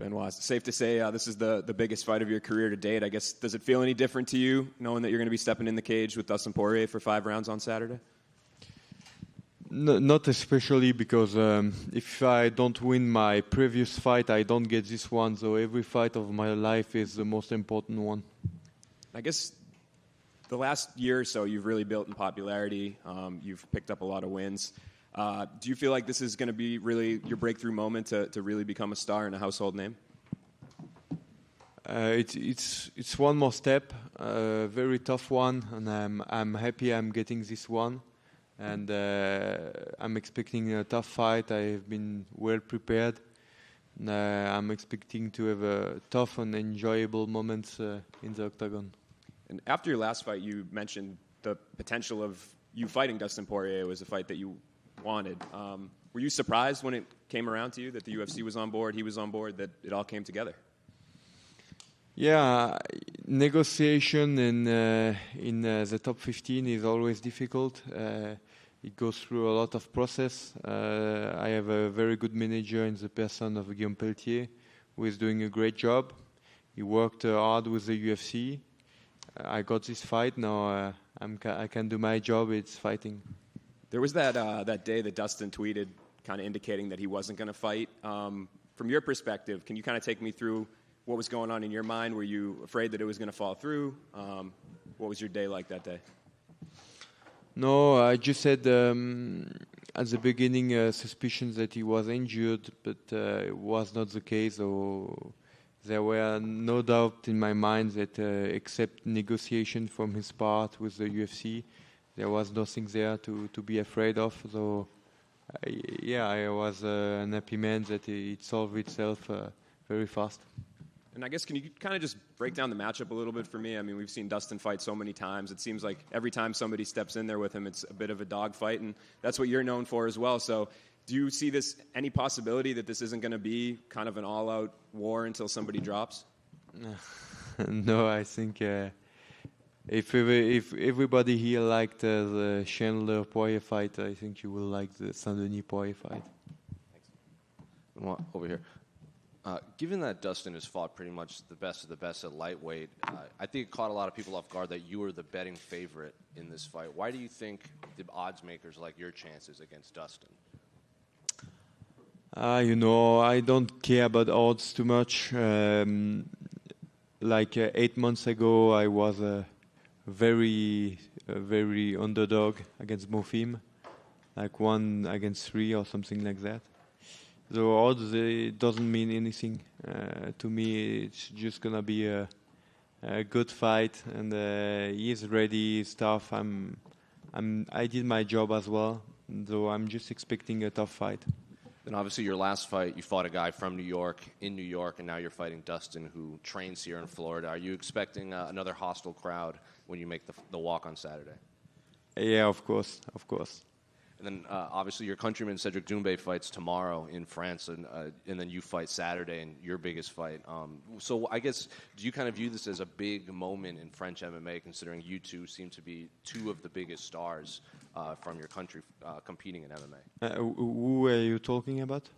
Benoit, safe to say this is the biggest fight of your career to date. I guess, does it feel any different to you knowing that you're going to be stepping in the cage with Dustin Poirier for 5 rounds on Saturday? No, not especially, because if I don't win my previous fight, I don't get this one. So every fight of my life is the most important one. I guess the last year or so, you've really built in popularity. You've picked up a lot of wins. Do you feel like this is going to be really your breakthrough moment to really become a star and a household name? It's one more step, a very tough one, and I'm happy I'm getting this one. And I'm expecting a tough fight. I've been well prepared. I'm expecting to have a tough and enjoyable moments in the octagon. And after your last fight, you mentioned the potential of you fighting Dustin Poirier was a fight that you wanted. Were you surprised when it came around to you that the UFC was on board, he was on board, that it all came together? Yeah, negotiation in the top 15 is always difficult. It goes through a lot of process. I have a very good manager in the person of Guillaume Pelletier, who is doing a great job. He worked hard with the UFC. I got this fight. Now I can do my job. It's fighting. There was that day that Dustin tweeted kind of indicating that he wasn't going to fight. From your perspective, can you kind of take me through what was going on in your mind? Were you afraid that it was going to fall through? What was your day like that day? No, I just said at the beginning suspicions that he was injured, but it was not the case. So there were no doubt in my mind that except negotiation from his part with the UFC, there was nothing there to be afraid of. So I was an happy man that it solved itself very fast. And I guess, can you kind of just break down the matchup a little bit for me? I mean, we've seen Dustin fight so many times. It seems like every time somebody steps in there with him, it's a bit of a dogfight, and that's what you're known for as well. So do you see any possibility that this isn't going to be kind of an all-out war until somebody drops? No, I think if everybody here liked the Chandler-Poirier fight, I think you will like the Saint Denis-Poirier fight. Thanks. Over here. Given that Dustin has fought pretty much the best of the best at lightweight, I think it caught a lot of people off guard that you were the betting favorite in this fight. Why do you think the odds makers like your chances against Dustin? I don't care about odds too much. 8 months ago, I was a very underdog against Mofim, like 1 against 3 or something like that. So odds, it doesn't mean anything. To me, it's just gonna be a good fight, and he's ready. He's tough. I did my job as well, so I'm just expecting a tough fight. And obviously, your last fight, you fought a guy from New York, in New York, and now you're fighting Dustin, who trains here in Florida. Are you expecting another hostile crowd when you make the walk on Saturday? Yeah, of course. And then, obviously, your countryman Cedric Doumbé fights tomorrow in France, and then you fight Saturday in your biggest fight. So I guess, do you kind of view this as a big moment in French MMA, considering you two seem to be 2 of the biggest stars from your country competing in MMA? Who are you talking about?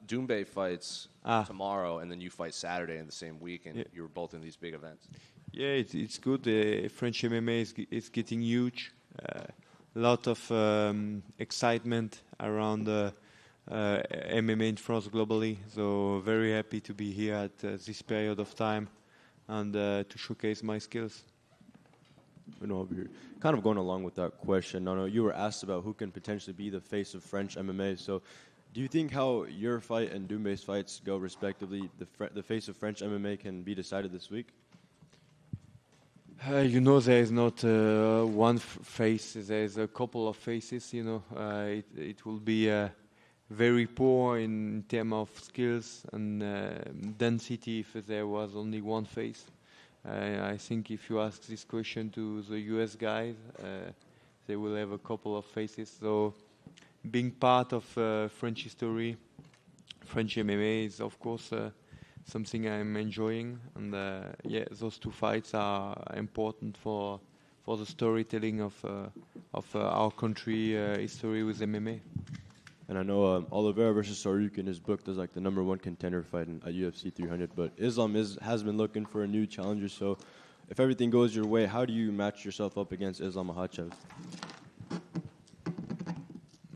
Doumbé fights tomorrow, and then you fight Saturday in the same week, and you were both in these big events. Yeah, it's good. French MMA is getting huge. Lot of excitement around MMA in France globally. So very happy to be here at this period of time and to showcase my skills. Over here. Kind of going along with that question, Nono, you were asked about who can potentially be the face of French MMA. So do you think how your fight and Doumbé's fights go respectively, the face of French MMA can be decided this week? There is not one face. There's a couple of faces. It will be very poor in terms of skills and density if there was only one face. I think if you ask this question to the US guys, they will have a couple of faces. So being part of French history, French MMA is, of course, something I'm enjoying, and those 2 fights are important for the storytelling of our country history with MMA. And I know Oliveira versus Saryukin is booked as like the #1 contender fight at UFC 300. But Islam has been looking for a new challenger. So if everything goes your way, how do you match yourself up against Islam Makhachev?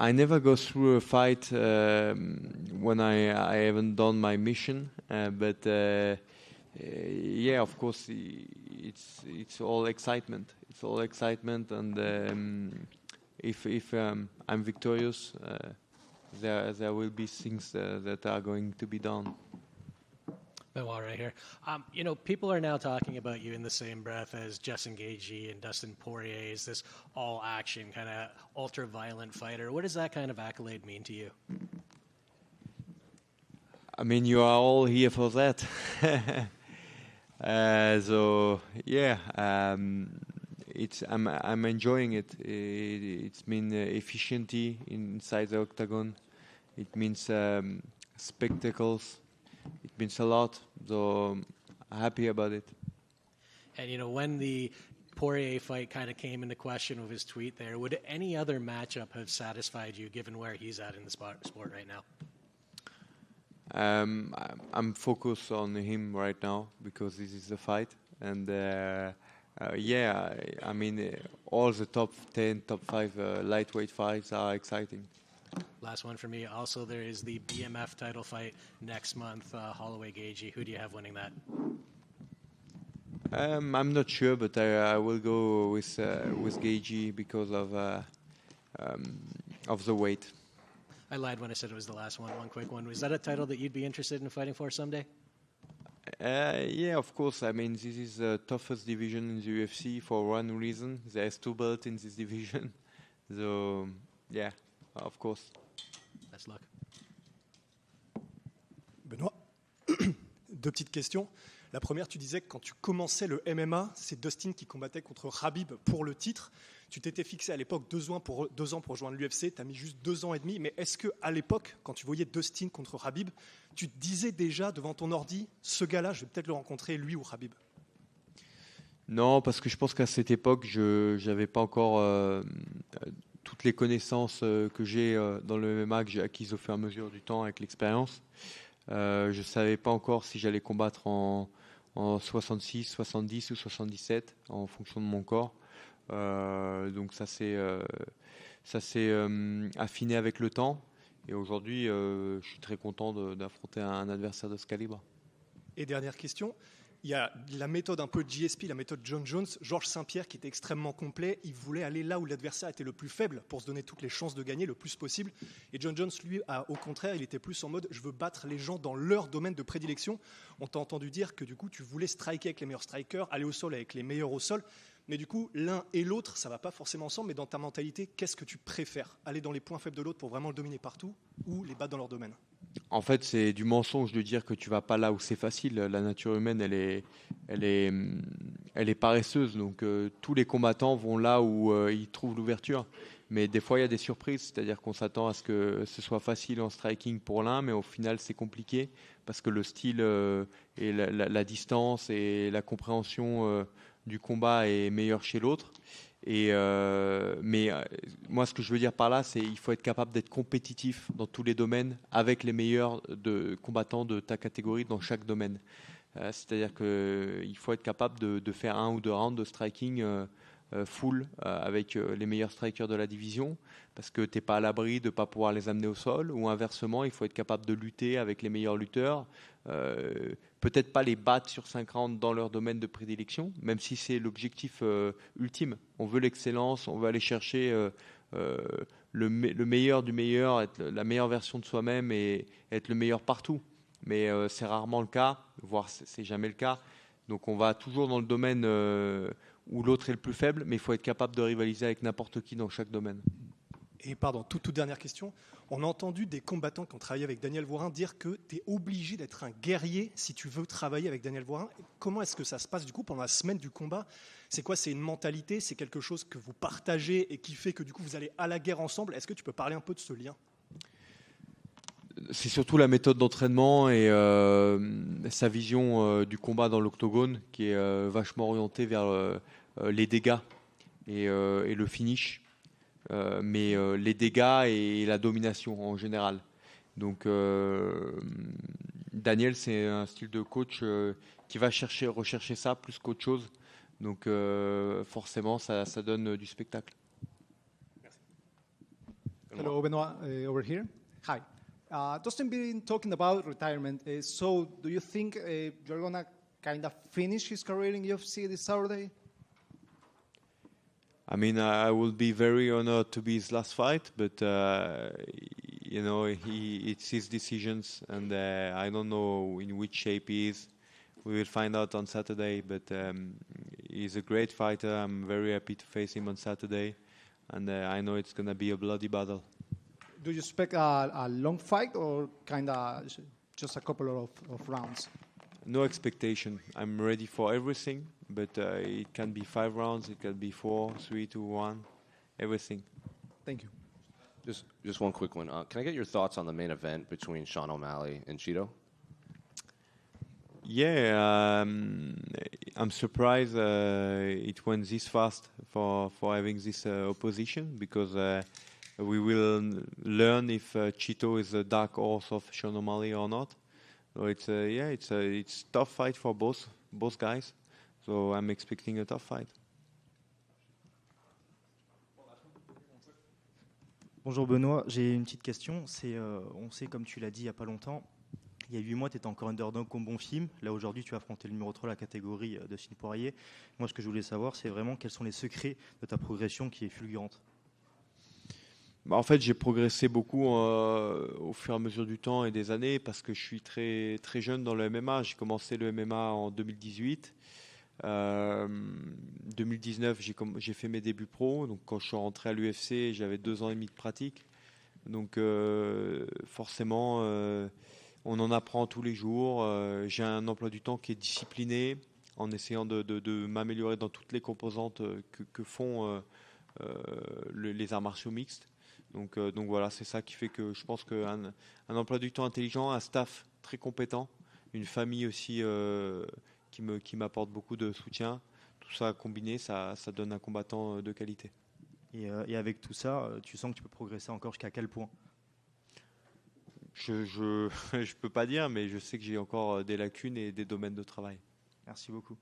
I never go through a fight when I haven't done my mission. But yeah, of course, it's all excitement. It's all excitement, and if I'm victorious, there will be things that are going to be done. Benoit right here. People are now talking about you in the same breath as Justin Gaethje and Dustin Poirier. Is this all-action kind of ultra-violent fighter? What does that kind of accolade mean to you? I mean, you are all here for that. So yeah, I'm enjoying it. It's mean efficiency inside the octagon. It means spectacles. It means a lot. So I'm happy about it. And when the Poirier fight kind of came into question with his tweet there, would any other matchup have satisfied you given where he's at in the sport right now? I'm focused on him right now because this is the fight, and yeah, I mean all the top 10, top 5 lightweight fights are exciting. Last one for me. Also, there is the BMF title fight next month. Holloway Gaethje. Who do you have winning that? I'm not sure, but I will go with Gaethje because of the weight. I lied when I said it was the last one. One quick one. Was that a title that you'd be interested in fighting for someday? Yeah, of course. I mean, this is the toughest division in the UFC for one reason. There's 2 belts in this division. So, yeah, of course. Best luck. Benoît, 2 petites questions. La première, tu disais que quand tu commençais le MMA, c'est Dustin qui combattait contre Khabib pour le titre. Tu t'étais fixé à l'époque 2 ans pour rejoindre l'UFC. Tu as mis juste 2 ans et demi. Mais est-ce qu'à l'époque, quand tu voyais Dustin contre Khabib, tu te disais déjà devant ton ordi, ce gars-là, je vais peut-être le rencontrer, lui ou Khabib? Non, parce que je pense qu'à cette époque, je n'avais pas encore toutes les connaissances que j'ai dans le MMA, que j'ai acquises au fur et à mesure du temps avec l'expérience. Je ne savais pas encore si j'allais combattre en 66, 70 ou 77 en fonction de mon corps. Donc ça s'est affiné avec le temps. Et aujourd'hui, je suis très content d'affronter un adversaire de ce calibre. Et dernière question, il y a la méthode un peu GSP, la méthode John Jones. Georges Saint-Pierre, qui était extrêmement complet, il voulait aller là où l'adversaire était le plus faible pour se donner toutes les chances de gagner le plus possible. Et John Jones, lui, au contraire, il était plus en mode « je veux battre les gens dans leur domaine de prédilection ». On t'a entendu dire que du coup, tu voulais striker avec les meilleurs strikers, aller au sol avec les meilleurs au sol. Mais du coup, l'un et l'autre, ça ne va pas forcément ensemble. Mais dans ta mentalité, qu'est-ce que tu préfères? Aller dans les points faibles de l'autre pour vraiment le dominer partout ou les battre dans leur domaine? En fait, c'est du mensonge de dire que tu vas pas là où c'est facile. La nature humaine, elle est paresseuse. Donc, tous les combattants vont là où ils trouvent l'ouverture. Mais des fois, il y a des surprises. C'est-à-dire qu'on s'attend à ce que ce soit facile en striking pour l'un, mais au final, c'est compliqué parce que le style et la distance et la compréhension du combat est meilleure chez l'autre. Mais moi, ce que je veux dire par là, c'est qu'il faut être capable d'être compétitif dans tous les domaines avec les meilleurs combattants de ta catégorie dans chaque domaine. C'est-à-dire qu'il faut être capable de faire 1 ou 2 rounds de striking full avec les meilleurs strikers de la division parce que tu n'es pas à l'abri de ne pas pouvoir les amener au sol, ou inversement, il faut être capable de lutter avec les meilleurs lutteurs. Peut-être pas les battre sur 5 rounds dans leur domaine de prédilection, même si c'est l'objectif ultime. On veut l'excellence, on veut aller chercher le meilleur du meilleur, être la meilleure version de soi-même et être le meilleur partout. Mais c'est rarement le cas, voire c'est jamais le cas. Donc on va toujours dans le domaine où l'autre est le plus faible, mais il faut être capable de rivaliser avec n'importe qui dans chaque domaine. Et pardon, toute dernière question. On a entendu des combattants qui ont travaillé avec Daniel Voirin dire que tu es obligé d'être un guerrier si tu veux travailler avec Daniel Voirin. Comment est-ce que ça se passe du coup pendant la semaine du combat? C'est quoi? C'est une mentalité? C'est quelque chose que vous partagez et qui fait que du coup vous allez à la guerre ensemble? Est-ce que tu peux parler un peu de ce lien? C'est surtout la méthode d'entraînement et sa vision du combat dans l'octogone qui est vachement orientée vers les dégâts et le finish. mais les dégâts et la domination en général. Donc Daniel, c'est un style de coach qui va rechercher ça plus qu'autre chose. Donc forcément, ça donne du spectacle. Hello, Benoit, over here. Hi. Dustin been talking about retirement. So, do you think you're gonna kind of finish his career in UFC this Saturday? I mean, I will be very honored to be his last fight, but you know, it's his decisions, and I don't know in which shape he is. We will find out on Saturday, but he's a great fighter. I'm very happy to face him on Saturday, and I know it's going to be a bloody battle. Do you expect a long fight or kind of just a couple of rounds? No expectation. I'm ready for everything, but it can be 5 rounds, it can be 4, 3, 2, 1, everything. Thank you. Just one quick one. Can I get your thoughts on the main event between Sean O'Malley and Cheeto? Yeah, I'm surprised it went this fast for having this opposition, because we will learn if Cheeto is a dark horse of Sean O'Malley or not. So it's a tough fight for both guys. So I'm expecting a tough fight. Bonjour Benoît, j'ai une petite question. On sait, comme tu l'as dit il n'y a pas longtemps, il y a 8 mois, tu étais encore underdog comme bon film. Là, aujourd'hui, tu as affronté le numéro 3 de la catégorie de Dustin Poirier. Moi, ce que je voulais savoir, c'est vraiment quels sont les secrets de ta progression qui est fulgurante. Bah, en fait, j'ai progressé beaucoup au fur et à mesure du temps et des années, parce que je suis très, très jeune dans le MMA. J'ai commencé le MMA en 2018. 2019, j'ai fait mes débuts pro. Donc, quand je suis rentré à l'UFC, j'avais 2 ans et demi de pratique. Donc, forcément, on en apprend tous les jours. J'ai un emploi du temps qui est discipliné, en essayant de m'améliorer dans toutes les composantes que font les arts martiaux mixtes. Donc voilà, c'est ça qui fait que je pense qu'un emploi du temps intelligent, un staff très compétent, une famille aussi qui m'apporte beaucoup de soutien, tout ça combiné, ça donne un combattant de qualité. Et avec tout ça, tu sens que tu peux progresser encore jusqu'à quel point? Je peux pas dire, mais je sais que j'ai encore des lacunes et des domaines de travail. Merci beaucoup.